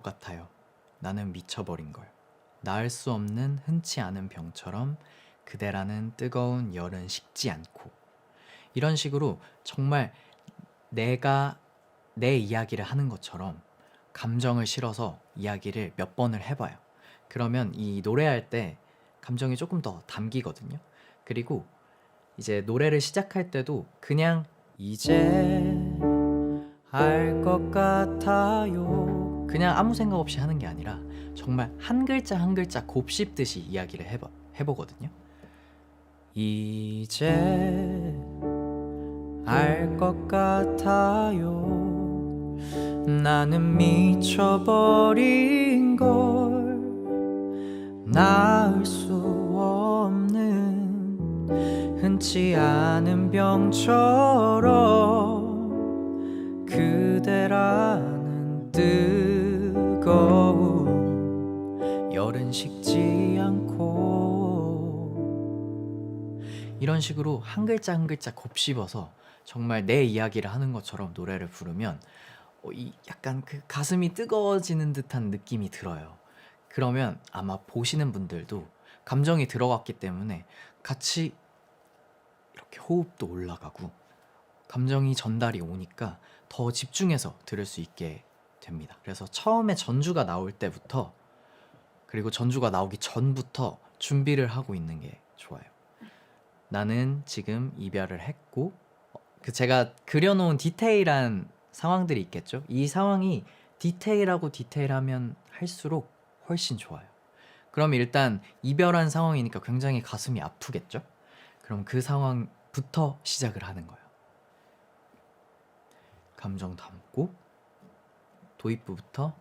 같아요. 나는 미쳐버린 걸. 나을 수 없는 흔치 않은 병처럼 그대라는 뜨거운 열은 식지 않고. 이런 식으로 정말 내가 내 이야기를 하는 것처럼 감정을 실어서 이야기를 몇 번을 해봐요. 그러면 이 노래할 때 감정이 조금 더 담기거든요. 그리고 이제 노래를 시작할 때도 그냥 이제 알 것 같아요, 그냥 아무 생각 없이 하는 게 아니라 정말 한 글자 한 글자 곱씹듯이 이야기를 해보거든요. 이제 알 것 같아요. 나는 미쳐버린 걸. 나을 수 없는 흔치 않은 병처럼 그대라는 뜨거운 열은 식지 않고. 이런 식으로 한 글자 한 글자 곱씹어서 정말 내 이야기를 하는 것처럼 노래를 부르면 약간 그 가슴이 뜨거워지는 듯한 느낌이 들어요. 그러면 아마 보시는 분들도 감정이 들어갔기 때문에 같이 이렇게 호흡도 올라가고 감정이 전달이 오니까 더 집중해서 들을 수 있게 됩니다. 그래서 처음에 전주가 나올 때부터, 그리고 전주가 나오기 전부터 준비를 하고 있는 게 좋아요. 나는 지금 이별을 했고, 제가 그려놓은 디테일한 상황들이 있겠죠. 이 상황이 디테일하고 디테일하면 할수록 훨씬 좋아요. 그럼 일단 이별한 상황이니까 굉장히 가슴이 아프겠죠. 그럼 그 상황부터 시작을 하는 거예요. 감정 담고 도입부부터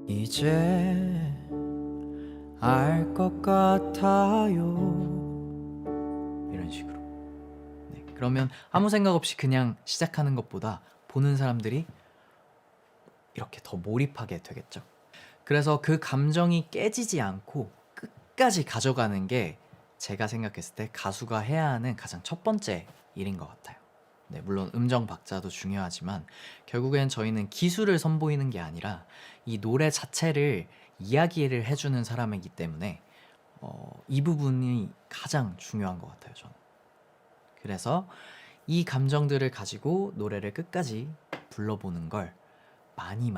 이제 알 것 같아요, 이런 식으로. 네, 그러면 아무 생각 없이 그냥 시작하는 것보다 보는 사람들이 이렇게 더 몰입하게 되겠죠. 그래서 그 감정이 깨지지 않고 끝까지 가져가는 게 제가 생각했을 때 가수가 해야 하는 가장 첫 번째 일인 것 같아요. 네, 물론 음정 박자도 중요하지만 결국엔 저희는 기술을 선보이는 게 아니라 이 노래 자체를 이야기를 해주는 사람이기 때문에 이 부분이 가장 중요한 것 같아요, 저는. 그래서 이 감정들을 가지고 노래를 끝까지 불러보는 걸 많이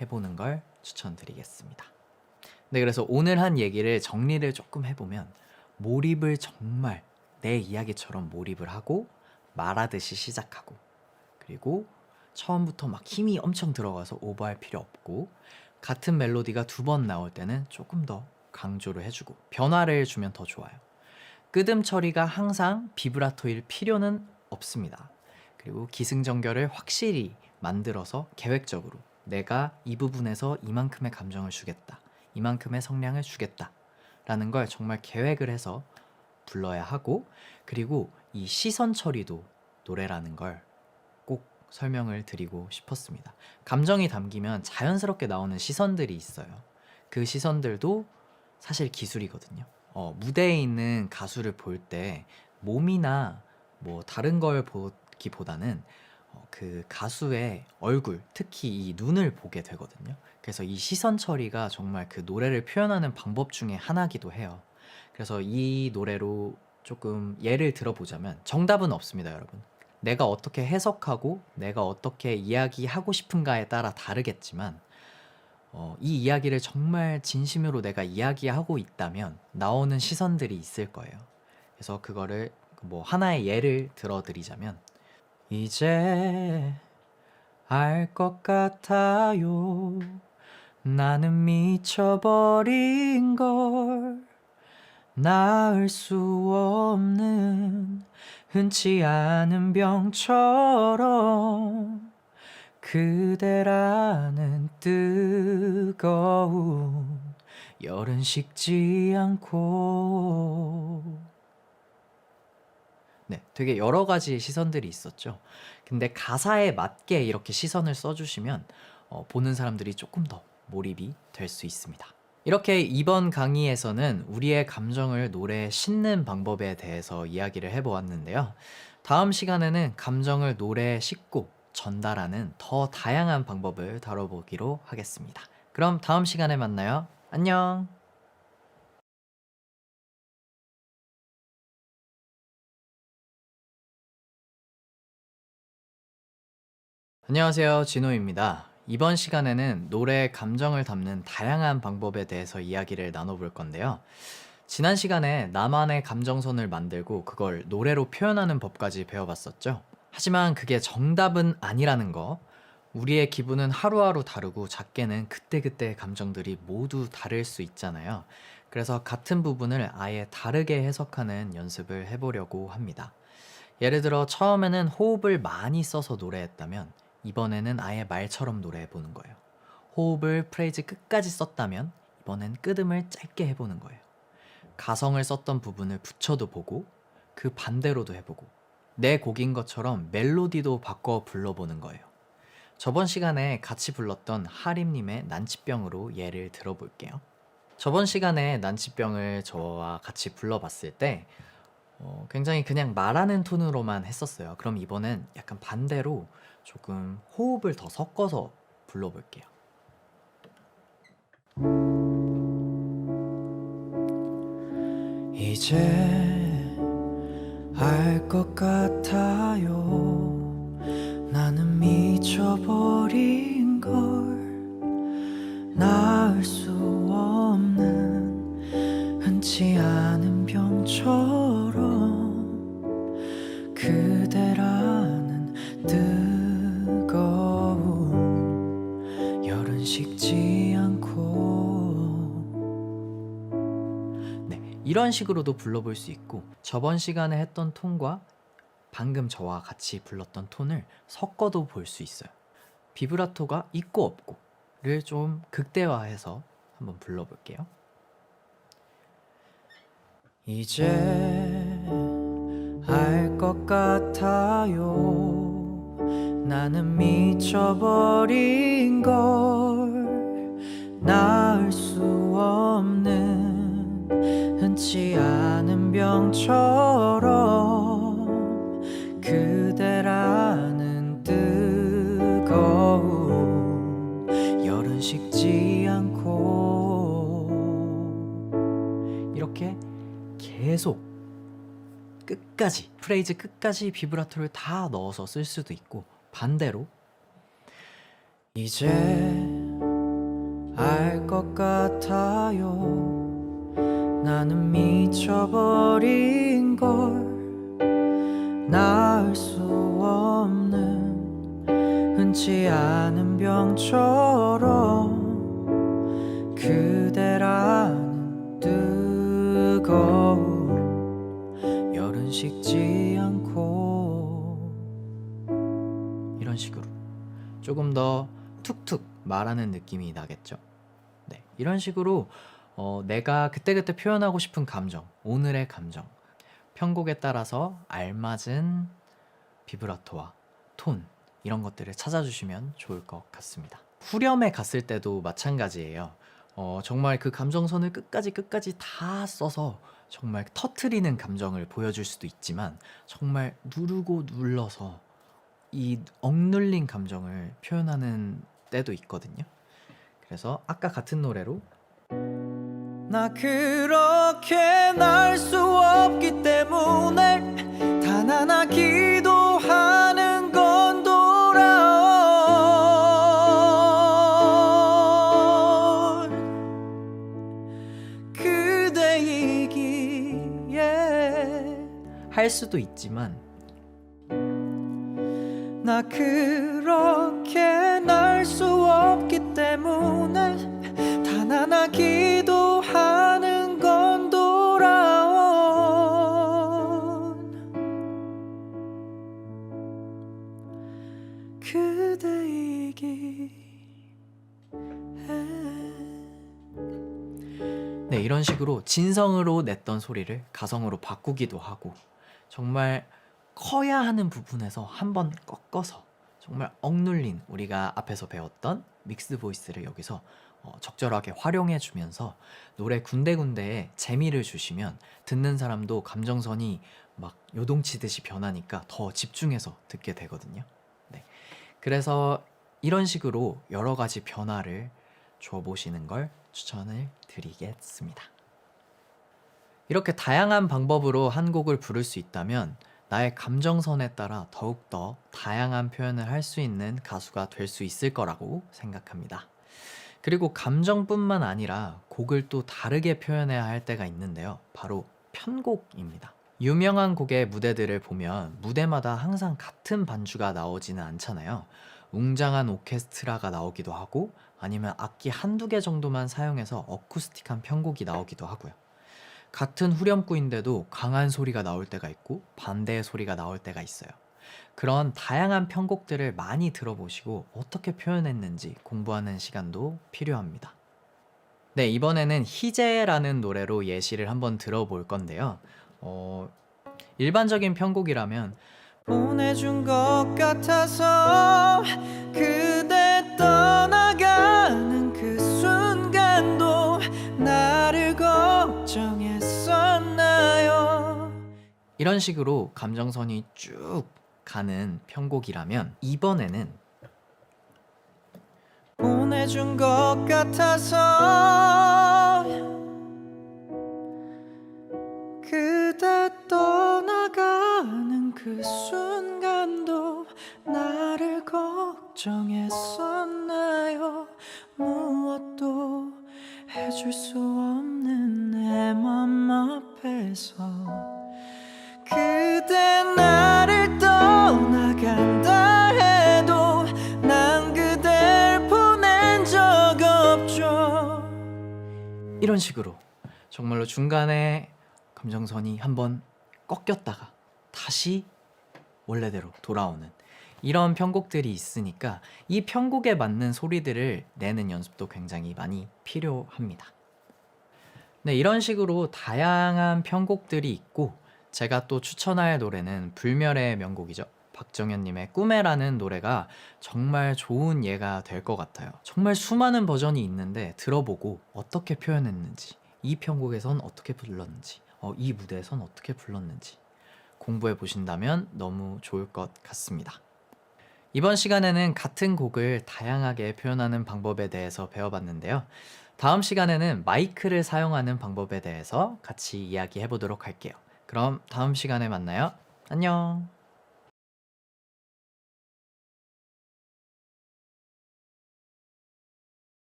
해보는 걸 추천드리겠습니다. 네, 그래서 오늘 한 얘기를 정리를 조금 해보면, 몰입을 정말 내 이야기처럼 몰입을 하고 말하듯이 시작하고, 그리고 처음부터 막 힘이 엄청 들어가서 오버할 필요 없고, 같은 멜로디가 두 번 나올 때는 조금 더 강조를 해주고 변화를 주면 더 좋아요. 끄듬 처리가 항상 비브라토일 필요는 없습니다. 그리고 기승전결을 확실히 만들어서 계획적으로 내가 이 부분에서 이만큼의 감정을 주겠다, 이만큼의 성량을 주겠다 라는 걸 정말 계획을 해서 불러야 하고, 그리고 이 시선 처리도 노래라는 걸 꼭 설명을 드리고 싶었습니다. 감정이 담기면 자연스럽게 나오는 시선들이 있어요. 그 시선들도 사실 기술이거든요. 무대에 있는 가수를 볼 때 몸이나 뭐 다른 걸 보기보다는 그 가수의 얼굴, 특히 이 눈을 보게 되거든요. 그래서 이 시선 처리가 정말 그 노래를 표현하는 방법 중에 하나기도 해요. 그래서 이 노래로 조금 예를 들어보자면, 정답은 없습니다, 여러분. 내가 어떻게 해석하고 내가 어떻게 이야기하고 싶은가에 따라 다르겠지만, 이 이야기를 정말 진심으로 내가 이야기하고 있다면 나오는 시선들이 있을 거예요. 그래서 그거를 뭐 하나의 예를 들어드리자면, 이제 알 것 같아요. 나는 미쳐버린 걸. 나을 수 없는 흔치 않은 병처럼 그대라는 뜨거운 열은 식지 않고. 네, 되게 여러 가지 시선들이 있었죠. 근데 가사에 맞게 이렇게 시선을 써주시면 보는 사람들이 조금 더 몰입이 될 수 있습니다. 이렇게 이번 강의에서는 우리의 감정을 노래에 싣는 방법에 대해서 이야기를 해보았는데요. 다음 시간에는 감정을 노래에 싣고 전달하는 더 다양한 방법을 다뤄보기로 하겠습니다. 그럼 다음 시간에 만나요. 안녕! 안녕하세요. 진호입니다. 이번 시간에는 노래의 감정을 담는 다양한 방법에 대해서 이야기를 나눠볼 건데요. 지난 시간에 나만의 감정선을 만들고 그걸 노래로 표현하는 법까지 배워봤었죠. 하지만 그게 정답은 아니라는 거. 우리의 기분은 하루하루 다르고 작게는 그때그때의 감정들이 모두 다를 수 있잖아요. 그래서 같은 부분을 아예 다르게 해석하는 연습을 해보려고 합니다. 예를 들어 처음에는 호흡을 많이 써서 노래했다면 이번에는 아예 말처럼 노래해보는 거예요. 호흡을 프레이즈 끝까지 썼다면 이번엔 끄듬을 짧게 해보는 거예요. 가성을 썼던 부분을 붙여도 보고 그 반대로도 해보고 내 곡인 것처럼 멜로디도 바꿔 불러보는 거예요. 저번 시간에 같이 불렀던 하림님의 난치병으로 예를 들어볼게요. 저번 시간에 난치병을 저와 같이 불러봤을 때 굉장히 그냥 말하는 톤으로만 했었어요. 그럼 이번엔 약간 반대로 조금 호흡을 더 섞어서 불러볼게요. 이제 알 것 같아요. 나는 미쳐버린 걸 나을 수 없는 흔치 않은 병처럼 그대라는 뜨거운 열은 식지 않고 네, 이런 식으로도 불러볼 수 있고 저번 시간에 했던 톤과 방금 저와 같이 불렀던 톤을 섞어도 볼 수 있어요. 비브라토가 있고 없고를 좀 극대화해서 한번 불러볼게요. 이제 알 것 같아요. 나는 미쳐버린 걸 나을 수 없는 흔치 않은 병처럼 그대라는 뜨거운 열은 식지 않고 이렇게 계속 끝까지 프레이즈 끝까지 비브라토를 다 넣어서 쓸 수도 있고 반대로 이제 알 것 같아요. 나는 미쳐버린 걸 나을 수 없는 흔치 않은 병처럼 그대라는 뜨거운 열은 식지 않고 이런 식으로 조금 더 툭툭 말하는 느낌이 나겠죠. 네, 이런 식으로 내가 그때그때 표현하고 싶은 감정, 오늘의 감정 편곡에 따라서 알맞은 비브라토와 톤 이런 것들을 찾아주시면 좋을 것 같습니다. 후렴에 갔을 때도 마찬가지예요. 정말 그 감정선을 끝까지 다 써서 정말 터트리는 감정을 보여줄 수도 있지만 정말 누르고 눌러서 이 억눌린 감정을 표현하는 때도 있거든요. 그래서 아까 같은 노래로 나 그렇게 날 수 없기 때문에 단 하나 기도하는 건 돌아온 그대이기에 할 수도 있지만 나 그렇게 날 수 없기 때문에 단 하나 기도하는 건 돌아온 그대이기에 네, 이런 식으로 진성으로 냈던 소리를 가성으로 바꾸기도 하고 정말 커야 하는 부분에서 한번 꺾어서 정말 억눌린 우리가 앞에서 배웠던 믹스 보이스를 여기서 적절하게 활용해 주면서 노래 군데군데에 재미를 주시면 듣는 사람도 감정선이 막 요동치듯이 변하니까 더 집중해서 듣게 되거든요. 네. 그래서 이런 식으로 여러 가지 변화를 줘 보시는 걸 추천을 드리겠습니다. 이렇게 다양한 방법으로 한 곡을 부를 수 있다면 나의 감정선에 따라 더욱더 다양한 표현을 할 수 있는 가수가 될 수 있을 거라고 생각합니다. 그리고 감정뿐만 아니라 곡을 또 다르게 표현해야 할 때가 있는데요. 바로 편곡입니다. 유명한 곡의 무대들을 보면 무대마다 항상 같은 반주가 나오지는 않잖아요. 웅장한 오케스트라가 나오기도 하고 아니면 악기 한두 개 정도만 사용해서 어쿠스틱한 편곡이 나오기도 하고요. 같은 후렴구인데도 강한 소리가 나올 때가 있고 반대의 소리가 나올 때가 있어요. 그런 다양한 편곡들을 많이 들어보시고 어떻게 표현했는지 공부하는 시간도 필요합니다. 네, 이번에는 희재라는 노래로 예시를 한번 들어볼 건데요. 일반적인 편곡이라면 보내준 것 같아서 그대 떠나가는 그 순간도 나를 걱정했었나요? 이런 식으로 감정선이 쭉 가는 편곡이라면 이번에는 보내준 것 같아서 그대 떠나가는 그 순간도 나를 걱정했었나요? 무엇도 해줄 수 없는 내 맘 앞에서 그대 나를 떠나간다 해도 난 그댈 보낸 적 없죠. 이런 식으로 정말로 중간에 감정선이 한번 꺾였다가 다시 원래대로 돌아오는 이런 편곡들이 있으니까 이 편곡에 맞는 소리들을 내는 연습도 굉장히 많이 필요합니다. 네, 이런 식으로 다양한 편곡들이 있고 제가 또 추천할 노래는 불멸의 명곡이죠. 박정현님의 꿈에라는 노래가 정말 좋은 예가 될 것 같아요. 정말 수많은 버전이 있는데 들어보고 어떻게 표현했는지, 이 편곡에선 어떻게 불렀는지, 이 무대에선 어떻게 불렀는지 공부해 보신다면 너무 좋을 것 같습니다. 이번 시간에는 같은 곡을 다양하게 표현하는 방법에 대해서 배워봤는데요. 다음 시간에는 마이크를 사용하는 방법에 대해서 같이 이야기해 보도록 할게요. 그럼 다음 시간에 만나요. 안녕.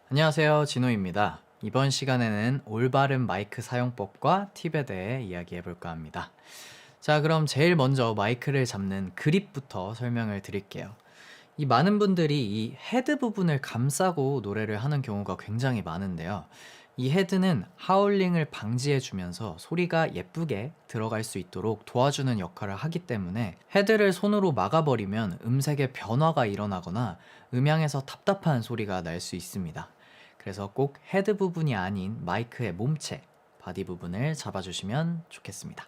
안녕하세요. 진호입니다. 이번 시간에는 올바른 마이크 사용법과 팁에 대해 이야기해 볼까 합니다. 자, 그럼 제일 먼저 마이크를 잡는 그립부터 설명을 드릴게요. 이 많은 분들이 이 헤드 부분을 감싸고 노래를 하는 경우가 굉장히 많은데요. 이 헤드는 하울링을 방지해 주면서 소리가 예쁘게 들어갈 수 있도록 도와주는 역할을 하기 때문에 헤드를 손으로 막아버리면 음색의 변화가 일어나거나 음향에서 답답한 소리가 날 수 있습니다. 그래서 꼭 헤드 부분이 아닌 마이크의 몸체, 바디 부분을 잡아주시면 좋겠습니다.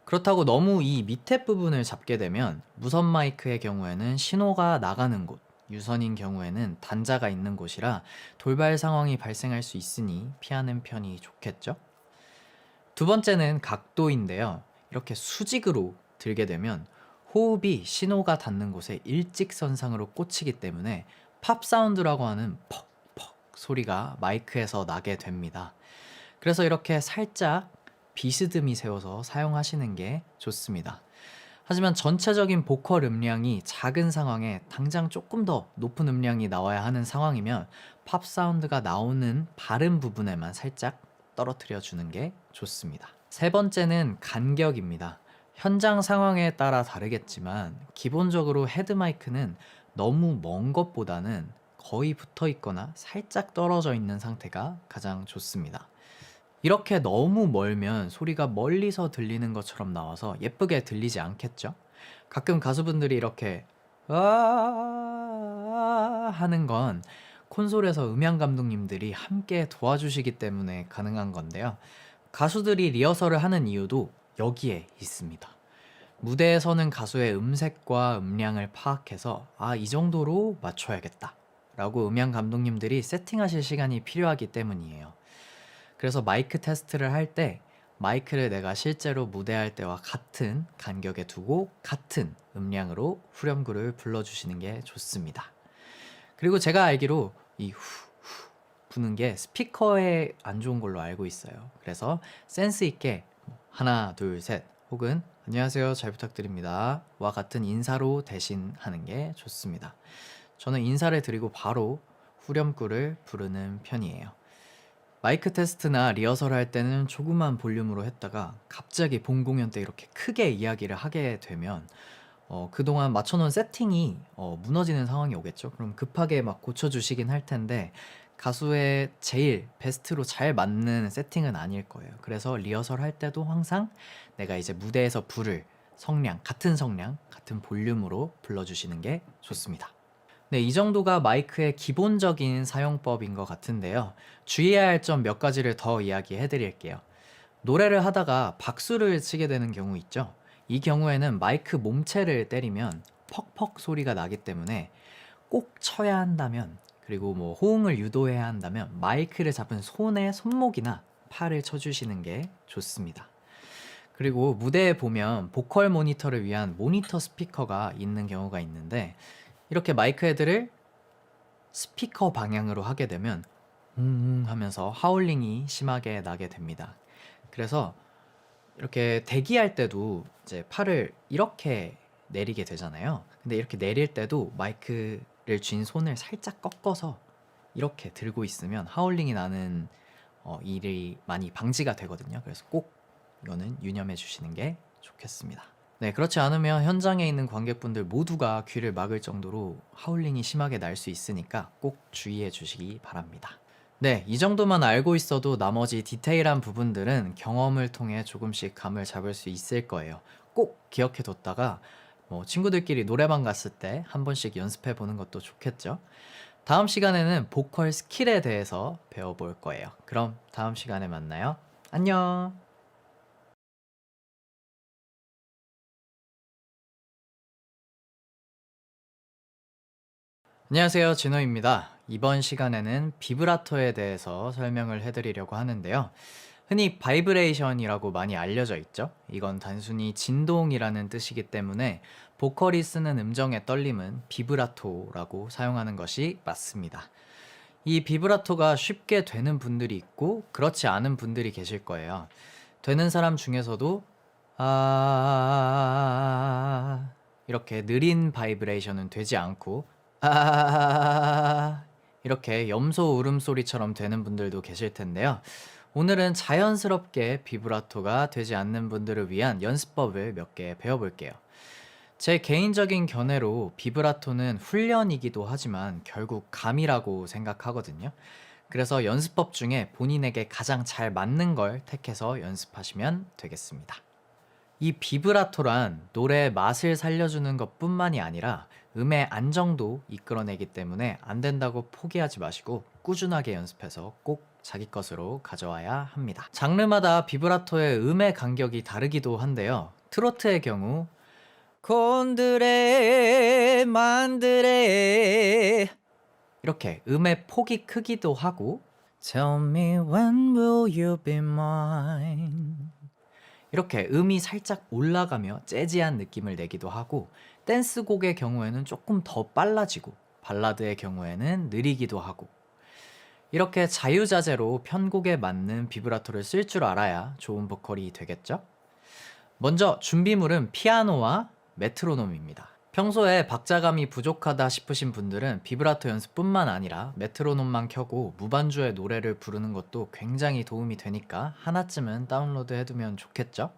그렇다고 너무 이 밑에 부분을 잡게 되면 무선 마이크의 경우에는 신호가 나가는 곳, 유선인 경우에는 단자가 있는 곳이라 돌발 상황이 발생할 수 있으니 피하는 편이 좋겠죠? 두 번째는 각도인데요. 이렇게 수직으로 들게 되면 호흡이 신호가 닿는 곳에 일직선상으로 꽂히기 때문에 팝 사운드라고 하는 퍽퍽 소리가 마이크에서 나게 됩니다. 그래서 이렇게 살짝 비스듬히 세워서 사용하시는 게 좋습니다. 하지만 전체적인 보컬 음량이 작은 상황에 당장 조금 더 높은 음량이 나와야 하는 상황이면 팝 사운드가 나오는 바른 부분에만 살짝 떨어뜨려 주는 게 좋습니다. 세 번째는 간격입니다. 현장 상황에 따라 다르겠지만 기본적으로 헤드 마이크는 너무 먼 것보다는 거의 붙어 있거나 살짝 떨어져 있는 상태가 가장 좋습니다. 이렇게 너무 멀면 소리가 멀리서 들리는 것처럼 나와서 예쁘게 들리지 않겠죠? 가끔 가수분들이 이렇게 하는 건 콘솔에서 음향 감독님들이 함께 도와주시기 때문에 가능한 건데요. 가수들이 리허설을 하는 이유도 여기에 있습니다. 무대에 서는 가수의 음색과 음량을 파악해서 이 정도로 맞춰야겠다 라고 음향 감독님들이 세팅하실 시간이 필요하기 때문이에요. 그래서 마이크 테스트를 할 때 마이크를 내가 실제로 무대할 때와 같은 간격에 두고 같은 음량으로 후렴구를 불러주시는 게 좋습니다. 그리고 제가 알기로 이 후 부는 게 스피커에 안 좋은 걸로 알고 있어요. 그래서 센스 있게 하나, 둘, 셋 혹은 안녕하세요, 잘 부탁드립니다 와 같은 인사로 대신하는 게 좋습니다. 저는 인사를 드리고 바로 후렴구를 부르는 편이에요. 마이크 테스트나 리허설 할 때는 조그만 볼륨으로 했다가 갑자기 본 공연 때 이렇게 크게 이야기를 하게 되면 그동안 맞춰놓은 세팅이 무너지는 상황이 오겠죠. 그럼 급하게 막 고쳐주시긴 할 텐데 가수의 제일 베스트로 잘 맞는 세팅은 아닐 거예요. 그래서 리허설 할 때도 항상 내가 이제 무대에서 부를 성량, 같은 볼륨으로 불러주시는 게 좋습니다. 네, 이 정도가 마이크의 기본적인 사용법인 것 같은데요. 주의해야 할 점 몇 가지를 더 이야기해 드릴게요. 노래를 하다가 박수를 치게 되는 경우 있죠. 이 경우에는 마이크 몸체를 때리면 퍽퍽 소리가 나기 때문에 꼭 쳐야 한다면, 그리고 뭐 호응을 유도해야 한다면 마이크를 잡은 손에 손목이나 팔을 쳐주시는 게 좋습니다. 그리고 무대에 보면 보컬 모니터를 위한 모니터 스피커가 있는 경우가 있는데 이렇게 마이크 헤드를 스피커 방향으로 하게 되면 하면서 하울링이 심하게 나게 됩니다. 그래서 이렇게 대기할 때도 이제 팔을 이렇게 내리게 되잖아요. 근데 이렇게 내릴 때도 마이크를 쥔 손을 살짝 꺾어서 이렇게 들고 있으면 하울링이 나는 일이 많이 방지가 되거든요. 그래서 꼭 이거는 유념해 주시는 게 좋겠습니다. 네, 그렇지 않으면 현장에 있는 관객분들 모두가 귀를 막을 정도로 하울링이 심하게 날 수 있으니까 꼭 주의해 주시기 바랍니다. 네, 이 정도만 알고 있어도 나머지 디테일한 부분들은 경험을 통해 조금씩 감을 잡을 수 있을 거예요. 꼭 기억해 뒀다가 뭐 친구들끼리 노래방 갔을 때 한 번씩 연습해 보는 것도 좋겠죠. 다음 시간에는 보컬 스킬에 대해서 배워볼 거예요. 그럼 다음 시간에 만나요. 안녕! 안녕하세요, 진호입니다. 이번 시간에는 비브라토에 대해서 설명을 해드리려고 하는데요. 흔히 바이브레이션이라고 많이 알려져 있죠. 이건 단순히 진동이라는 뜻이기 때문에 보컬이 쓰는 음정의 떨림은 비브라토라고 사용하는 것이 맞습니다. 이 비브라토가 쉽게 되는 분들이 있고 그렇지 않은 분들이 계실 거예요. 되는 사람 중에서도 이렇게 느린 바이브레이션은 되지 않고 이렇게 염소 울음소리처럼 되는 분들도 계실 텐데요. 오늘은 자연스럽게 비브라토가 되지 않는 분들을 위한 연습법을 몇 개 배워볼게요. 제 개인적인 견해로 비브라토는 훈련이기도 하지만 결국 감이라고 생각하거든요. 그래서 연습법 중에 본인에게 가장 잘 맞는 걸 택해서 연습하시면 되겠습니다. 이 비브라토란 노래의 맛을 살려주는 것뿐만이 아니라 음의 안정도 이끌어내기 때문에 안 된다고 포기하지 마시고 꾸준하게 연습해서 꼭 자기 것으로 가져와야 합니다. 장르마다 비브라토의 음의 간격이 다르기도 한데요. 트로트의 경우 곤드레 만드레 이렇게 음의 폭이 크기도 하고 Tell me when will you be mine 이렇게 음이 살짝 올라가며 재즈한 느낌을 내기도 하고 댄스곡의 경우에는 조금 더 빨라지고 발라드의 경우에는 느리기도 하고 이렇게 자유자재로 편곡에 맞는 비브라토를 쓸 줄 알아야 좋은 보컬이 되겠죠? 먼저 준비물은 피아노와 메트로놈입니다. 평소에 박자감이 부족하다 싶으신 분들은 비브라토 연습뿐만 아니라 메트로놈만 켜고 무반주의 노래를 부르는 것도 굉장히 도움이 되니까 하나쯤은 다운로드 해두면 좋겠죠?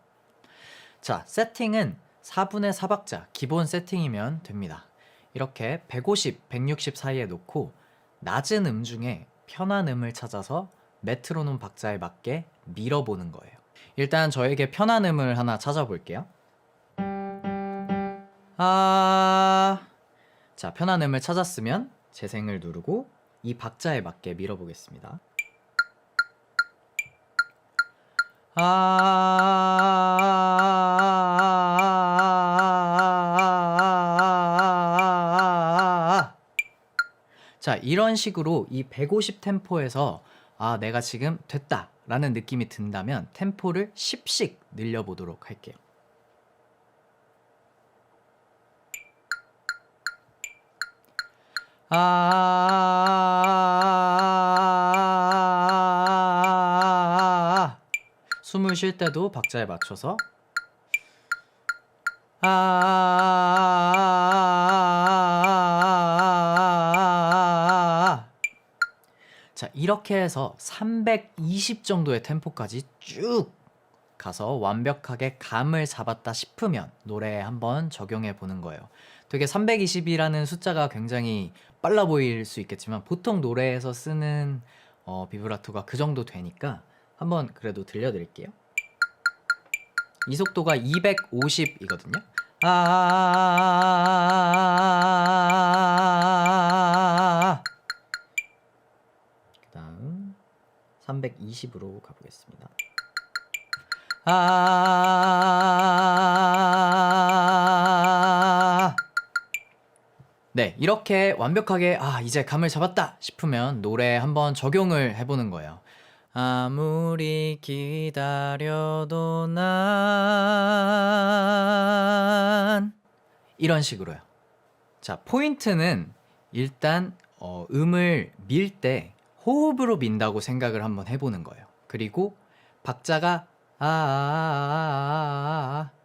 자, 세팅은 4분의 4박자 기본 세팅이면 됩니다. 이렇게 150, 160 사이에 놓고 낮은 음 중에 편한 음을 찾아서 메트로놈 박자에 맞게 밀어보는 거예요. 일단 저에게 편한 음을 하나 찾아볼게요. 자, 편한 음을 찾았으면 재생을 누르고 이 박자에 맞게 밀어보겠습니다. 자, 이런 식으로 이 150 템포에서 아, 내가 지금 됐다 라는 느낌이 든다면 템포를 10씩 늘려보도록 할게요. 숨을 쉴 때도 박자에 맞춰서 자, 이렇게 해서 320 정도의 템포까지 쭉 가서 완벽하게 감을 잡았다 싶으면 노래에 한번 적용해 보는 거예요. 되게 320이라는 숫자가 굉장히 빨라 보일 수 있겠지만 보통 노래에서 쓰는 비브라토가 그 정도 되니까 한번 그래도 들려드릴게요. 이 속도가 250이거든요. 그 다음 320으로 가보겠습니다. 네, 이렇게 완벽하게 이제 감을 잡았다 싶으면 노래에 한번 적용을 해보는 거예요. 아무리 기다려도 난 이런 식으로요. 자, 포인트는 일단 음을 밀 때 호흡으로 민다고 생각을 한번 해보는 거예요. 그리고 박자가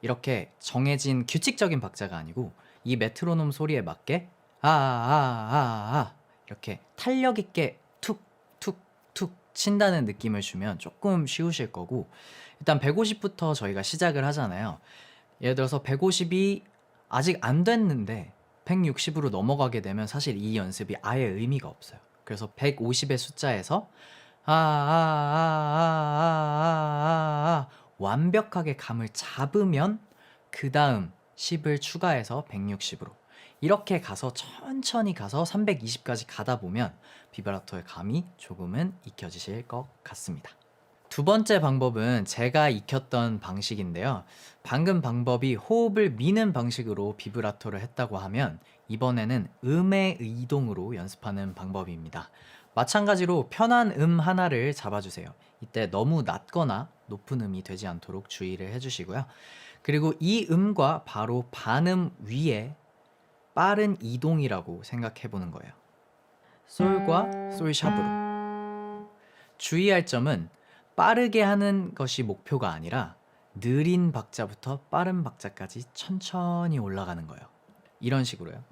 이렇게 정해진 규칙적인 박자가 아니고 이 메트로놈 소리에 맞게 이렇게 탄력 있게 툭툭툭 친다는 느낌을 주면 조금 쉬우실 거고, 일단 150부터 저희가 시작을 하잖아요. 예를 들어서 150이 아직 안 됐는데 160으로 넘어가게 되면 사실 이 연습이 아예 의미가 없어요. 그래서 150의 숫자에서 완벽하게 감을 잡으면 그 다음 10을 추가해서 160으로 이렇게 가서 천천히 가서 320까지 가다 보면 비브라토의 감이 조금은 익혀지실 것 같습니다. 두 번째 방법은 제가 익혔던 방식인데요. 방금 방법이 호흡을 미는 방식으로 비브라토를 했다고 하면 이번에는 음의 이동으로 연습하는 방법입니다. 마찬가지로 편한 음 하나를 잡아주세요. 이때 너무 낮거나 높은 음이 되지 않도록 주의를 해주시고요. 그리고 이 음과 바로 반음 위에 빠른 이동이라고 생각해 보는 거예요. 솔과 솔샵으로. 주의할 점은 빠르게 하는 것이 목표가 아니라 느린 박자부터 빠른 박자까지 천천히 올라가는 거예요. 이런 식으로요.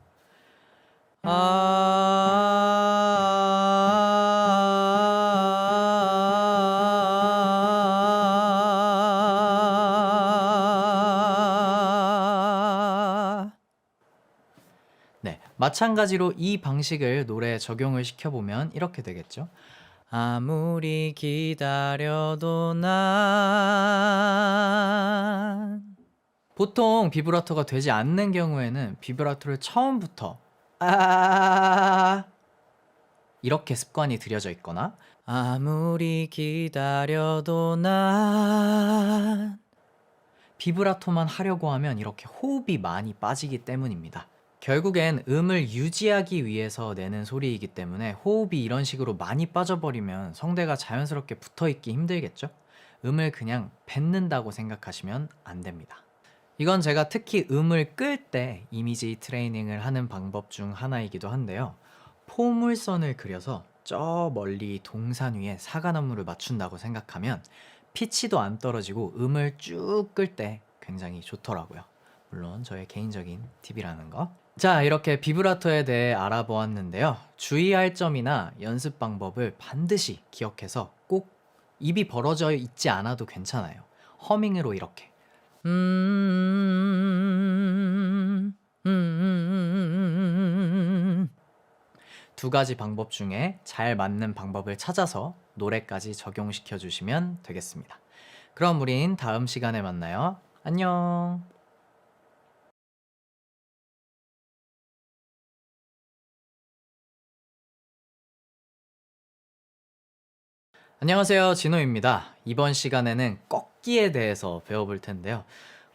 네, 마찬가지로 이 방식을 노래에 적용을 시켜보면 이렇게 되겠죠. 아무리 기다려도 난 보통 비브라토가 되지 않는 경우에는 비브라토를 처음부터 이렇게 습관이 들여져 있거나 아무리 기다려도 난 비브라토만 하려고 하면 이렇게 호흡이 많이 빠지기 때문입니다. 결국엔 음을 유지하기 위해서 내는 소리이기 때문에 호흡이 이런 식으로 많이 빠져버리면 성대가 자연스럽게 붙어있기 힘들겠죠? 음을 그냥 뱉는다고 생각하시면 안 됩니다. 이건 제가 특히 음을 끌 때 이미지 트레이닝을 하는 방법 중 하나이기도 한데요. 포물선을 그려서 저 멀리 동산 위에 사과나무를 맞춘다고 생각하면 피치도 안 떨어지고 음을 쭉 끌 때 굉장히 좋더라고요. 물론 저의 개인적인 팁이라는 거. 자, 이렇게 비브라토에 대해 알아보았는데요. 주의할 점이나 연습 방법을 반드시 기억해서 꼭 입이 벌어져 있지 않아도 괜찮아요. 허밍으로 이렇게 두 가지 방법 중에 잘 맞는 방법을 찾아서 노래까지 적용시켜 주시면 되겠습니다. 그럼 우린 다음 시간에 만나요. 안녕. 안녕하세요, 진호입니다. 이번 시간에는 꺾기에 대해서 배워볼 텐데요.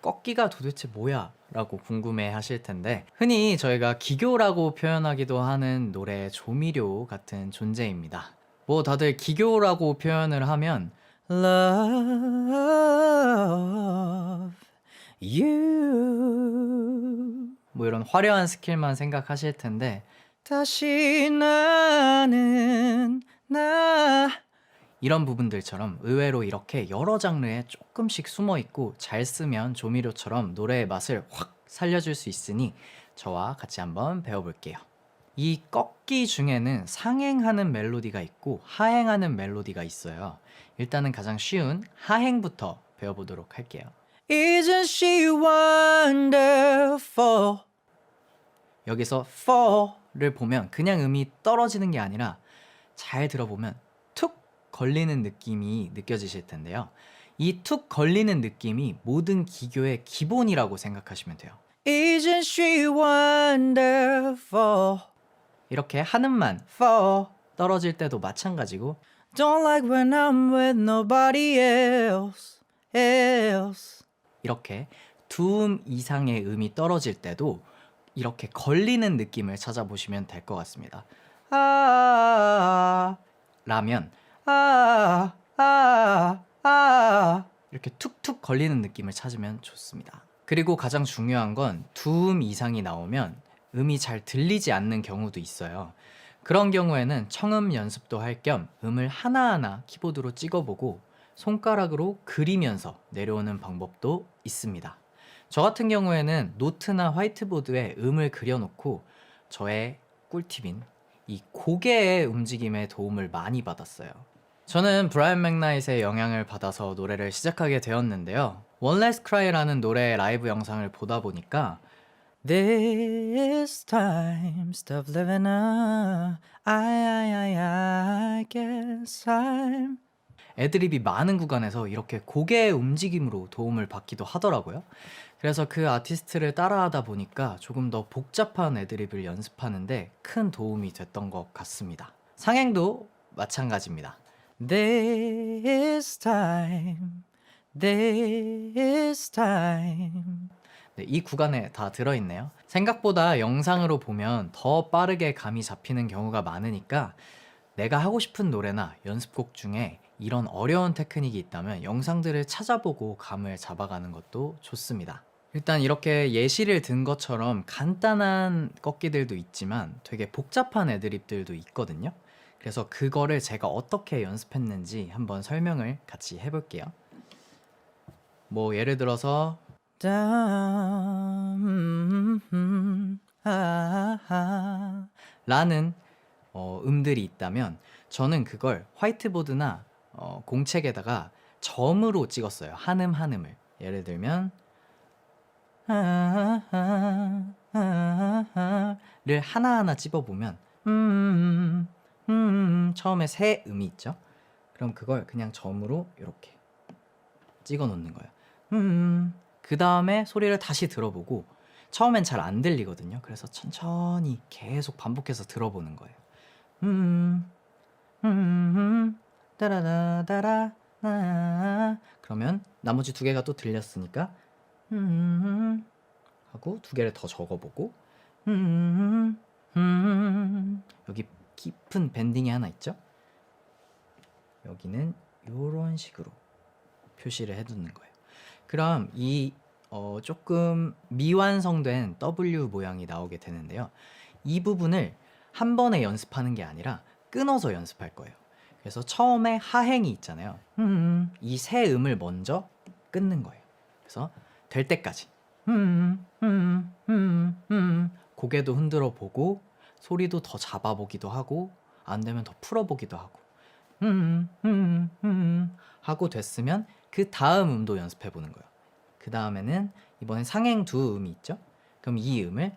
꺾기가 도대체 뭐야? 라고 궁금해 하실 텐데 흔히 저희가 기교라고 표현하기도 하는 노래의 조미료 같은 존재입니다. 뭐 다들 기교라고 표현을 하면 Love you 뭐 이런 화려한 스킬만 생각하실 텐데 다시 나는 나 이런 부분들처럼 의외로 이렇게 여러 장르에 조금씩 숨어 있고 잘 쓰면 조미료처럼 노래의 맛을 확 살려줄 수 있으니 저와 같이 한번 배워볼게요. 이 꺾기 중에는 상행하는 멜로디가 있고 하행하는 멜로디가 있어요. 일단은 가장 쉬운 하행부터 배워보도록 할게요. Isn't she wonderful? 여기서 for를 보면 그냥 음이 떨어지는 게 아니라 잘 들어보면 툭 걸리는 느낌이 느껴지실 텐데요. 이 툭 걸리는 느낌이 모든 기교의 기본이라고 생각하시면 돼요. Isn't she wonderful? 이렇게 한음만 for 떨어질 때도 마찬가지고 Don't like when I'm with nobody else 이렇게 두 음 이상의 음이 떨어질 때도 이렇게 걸리는 느낌을 찾아보시면 될 것 같습니다. 라면 이렇게 툭툭 걸리는 느낌을 찾으면 좋습니다. 그리고 가장 중요한 건 두 음 이상이 나오면 음이 잘 들리지 않는 경우도 있어요. 그런 경우에는 청음 연습도 할 겸 음을 하나하나 키보드로 찍어보고 손가락으로 그리면서 내려오는 방법도 있습니다. 저 같은 경우에는 노트나 화이트보드에 음을 그려놓고 저의 꿀팁인 이 고개의 움직임에 도움을 많이 받았어요. 저는 브라이언 맥나잇의 영향을 받아서 노래를 시작하게 되었는데요. One Last Cry라는 노래의 라이브 영상을 보다 보니까 This time stop living I guess I'm 애드립이 많은 구간에서 이렇게 고개의 움직임으로 도움을 받기도 하더라고요. 그래서 그 아티스트를 따라하다 보니까 조금 더 복잡한 애드립을 연습하는데 큰 도움이 됐던 것 같습니다. 상행도 마찬가지입니다. This time 네, 이 구간에 다 들어있네요. 생각보다 영상으로 보면 더 빠르게 감이 잡히는 경우가 많으니까 내가 하고 싶은 노래나 연습곡 중에 이런 어려운 테크닉이 있다면 영상들을 찾아보고 감을 잡아가는 것도 좋습니다. 일단 이렇게 예시를 든 것처럼 간단한 꺾기들도 있지만 되게 복잡한 애드립들도 있거든요. 그래서 그거를 제가 어떻게 연습했는지 한번 설명을 같이 해볼게요. 뭐 예를 들어서 라는 음들이 있다면 저는 그걸 화이트보드나 공책에다가 점으로 찍었어요. 한음 한음을. 예를 들면 를 하나하나 찝어보면 처음에 세 음이 있죠. 그럼 그걸 그냥 점으로 이렇게 찍어 놓는 거예요. 그 다음에 소리를 다시 들어보고 처음엔 잘 안 들리거든요. 그래서 천천히 계속 반복해서 들어보는 거예요. 따라다다라 그러면 나머지 두 개가 또 들렸으니까 하고 두 개를 더 적어보고 여기 깊은 밴딩이 하나 있죠. 여기는 이런 식으로 표시를 해두는 거예요. 그럼 이 조금 미완성된 W 모양이 나오게 되는데요. 이 부분을 한 번에 연습하는 게 아니라 끊어서 연습할 거예요. 그래서 처음에 하행이 있잖아요. 이 세 음을 먼저 끊는 거예요. 그래서 될 때까지 고개도 흔들어 보고 소리도 더 잡아보기도 하고 안 되면 더 풀어보기도 하고 하고 됐으면 그 다음 음도 연습해 보는 거예요. 그 다음에는 이번엔 상행 두 음이 있죠. 그럼 이 음을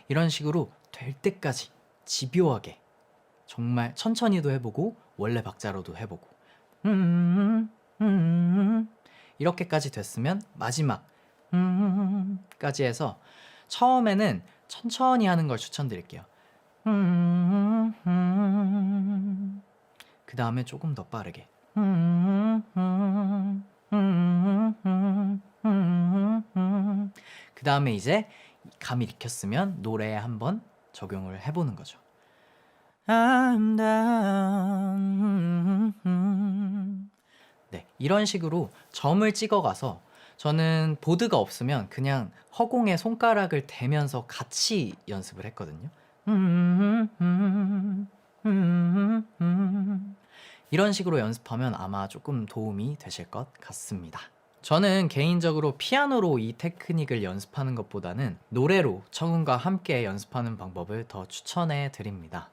이런 식으로 될 때까지 집요하게 정말 천천히도 해보고 원래 박자로도 해보고 이렇게까지 됐으면 마지막 까지 해서 처음에는 천천히 하는 걸 추천드릴게요. 그 다음에 조금 더 빠르게. 그 다음에 이제 감이 익혔으면 노래에 한번 적용을 해보는 거죠. I'm down. 네, 이런 식으로 점을 찍어가서 저는 보드가 없으면 그냥 허공에 손가락을 대면서 같이 연습을 했거든요. 이런 식으로 연습하면 아마 조금 도움이 되실 것 같습니다. 저는 개인적으로 피아노로 이 테크닉을 연습하는 것보다는 노래로 청음과 함께 연습하는 방법을 더 추천해 드립니다.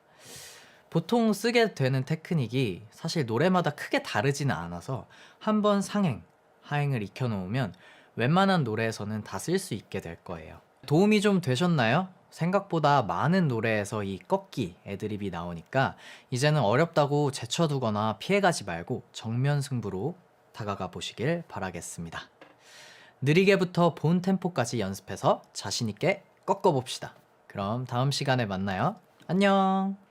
보통 쓰게 되는 테크닉이 사실 노래마다 크게 다르지는 않아서 한번 상행, 하행을 익혀놓으면 웬만한 노래에서는 다 쓸 수 있게 될 거예요. 도움이 좀 되셨나요? 생각보다 많은 노래에서 이 꺾기, 애드립이 나오니까 이제는 어렵다고 제쳐두거나 피해가지 말고 정면 승부로 다가가 보시길 바라겠습니다. 느리게부터 본 템포까지 연습해서 자신있게 꺾어봅시다. 그럼 다음 시간에 만나요. 안녕!